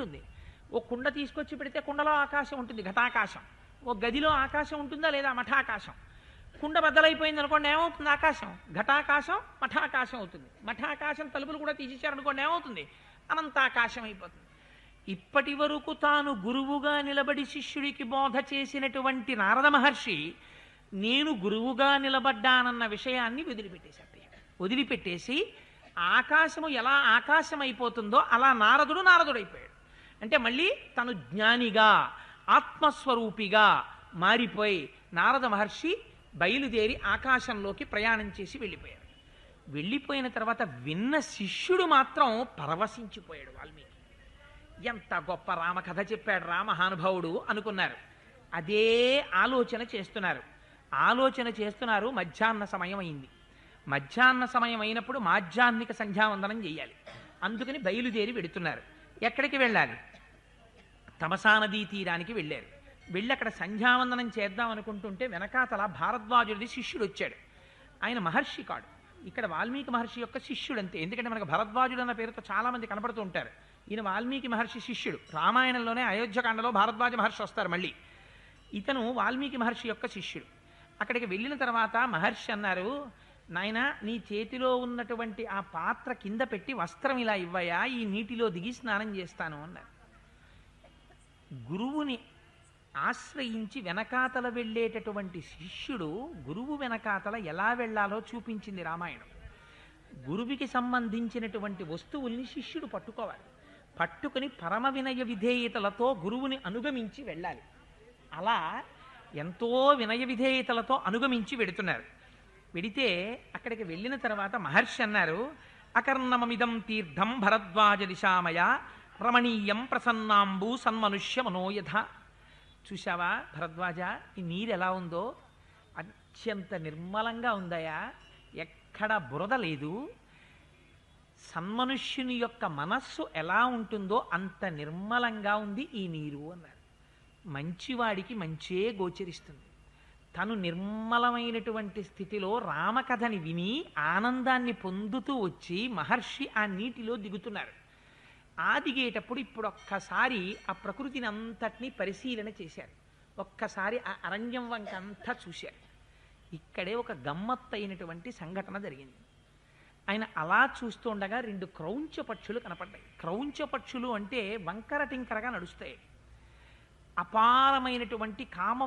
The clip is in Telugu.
ఉంటుంది. ఓ కుండ తీసుకొచ్చి పెడితే కుండలో ఆకాశం ఉంటుంది, ఘటాకాశం. ఓ గదిలో ఆకాశం ఉంటుందా లేదా, మఠాకాశం. కుండ బద్దలైపోయింది అనుకోండి, ఏమవుతుంది? ఆకాశం. ఘటాకాశం మఠాకాశం అవుతుంది. మఠాకాశం తలుపులు కూడా తీసేశారనుకోండి, ఏమవుతుంది? అనంతాకాశం అయిపోతుంది. ఇప్పటి వరకు తాను గురువుగా నిలబడి శిష్యుడికి బోధ చేసినటువంటి నారద మహర్షి నేను గురువుగా నిలబడ్డానన్న విషయాన్ని వదిలిపెట్టేశాడు. వదిలిపెట్టేసి ఆకాశము ఎలా ఆకాశం అయిపోతుందో అలా నారదుడైపోయాడు. అంటే మళ్ళీ తను జ్ఞానిగా ఆత్మస్వరూపిగా మారిపోయి నారద మహర్షి బయలుదేరి ఆకాశంలోకి ప్రయాణం చేసి వెళ్ళిపోయాడు. వెళ్ళిపోయిన తర్వాత విన్న శిష్యుడు మాత్రం పరవశించిపోయాడు. వాల్మీకి ఎంత గొప్ప రామకథ చెప్పాడు రామహానుభావుడు అనుకున్నారు. అదే ఆలోచన చేస్తున్నారు. మధ్యాహ్న సమయం అయింది. మధ్యాహ్న సమయం అయినప్పుడు మాధ్యాహ్నిక సంధ్యావందనం చేయాలి. అందుకని బయలుదేరి వెడుతున్నారు. ఎక్కడికి వెళ్ళాలి? తమసా నదీ తీరానికి వెళ్ళారు. వెళ్ళి అక్కడ సంధ్యావందనం చేద్దాం అనుకుంటుంటే వెనకాతల భారద్వాజుడి శిష్యుడు వచ్చాడు. ఆయన మహర్షి కాడు, ఇక్కడ వాల్మీకి మహర్షి యొక్క శిష్యుడు అంతే. ఎందుకంటే మనకు భరద్వాజుడు అన్న పేరుతో చాలామంది కనపడుతూ ఉంటారు. ఈయన వాల్మీకి మహర్షి శిష్యుడు. రామాయణంలోనే అయోధ్యకాండలో భారద్వాజ మహర్షి వస్తారు. మళ్ళీ ఇతను వాల్మీకి మహర్షి యొక్క శిష్యుడు. అక్కడికి వెళ్ళిన తర్వాత మహర్షి అన్నారు, నాయన నీ చేతిలో ఉన్నటువంటి ఆ పాత్ర కింద పెట్టి వస్త్రం ఇలా ఇవ్వయా, ఈ నీటిలో దిగి స్నానం చేస్తాను అన్నారు. గురువుని ఆశ్రయించి వెనకాతల వెళ్ళేటటువంటి శిష్యుడు గురువు వెనకాతల ఎలా వెళ్ళాలో చూపించింది రామాయణం. గురువుకి సంబంధించినటువంటి వస్తువుల్ని శిష్యుడు పట్టుకోవాలి. పట్టుకుని పరమ వినయ విధేయతలతో గురువుని అనుగమించి వెళ్ళాలి. అలా ఎంతో వినయ విధేయతలతో అనుగమించి వెడుతున్నారు. వెడితే అక్కడికి వెళ్ళిన తర్వాత మహర్షి అన్నారు, అకర్ణమమిదం తీర్థం భరద్వాజ దిశామయ రమణీయం ప్రసన్నాంబు సన్మనుష్య మనోయథ. చూశావా భరద్వాజ, ఈ నీరు ఎలా ఉందో, అత్యంత నిర్మలంగా ఉందయా, ఎక్కడ బురద లేదు. సన్మనుష్యుని యొక్క మనస్సు ఎలా ఉంటుందో అంత నిర్మలంగా ఉంది ఈ నీరు అన్నారు. మంచివాడికి మంచే గోచరిస్తుంది. తను నిర్మలమైనటువంటి స్థితిలో రామకథని విని ఆనందాన్ని పొందుతూ వచ్చి మహర్షి ఆ నీటిలో దిగుతున్నారు. ఆ దిగేటప్పుడు ఇప్పుడు ఒక్కసారి ఆ ప్రకృతిని అంతటినీ పరిశీలన చేశారు. ఒక్కసారి ఆ అరణ్యం వంక అంతా చూశారు. ఇక్కడే ఒక గమ్మత్తైనటువంటి సంఘటన జరిగింది. ఆయన అలా చూస్తుండగా 2 క్రౌంచ పక్షులు కనపడ్డాయి. క్రౌంచ పక్షులు అంటే వంకర టింకరగా నడుస్తాయి. అపారమైనటువంటి కామ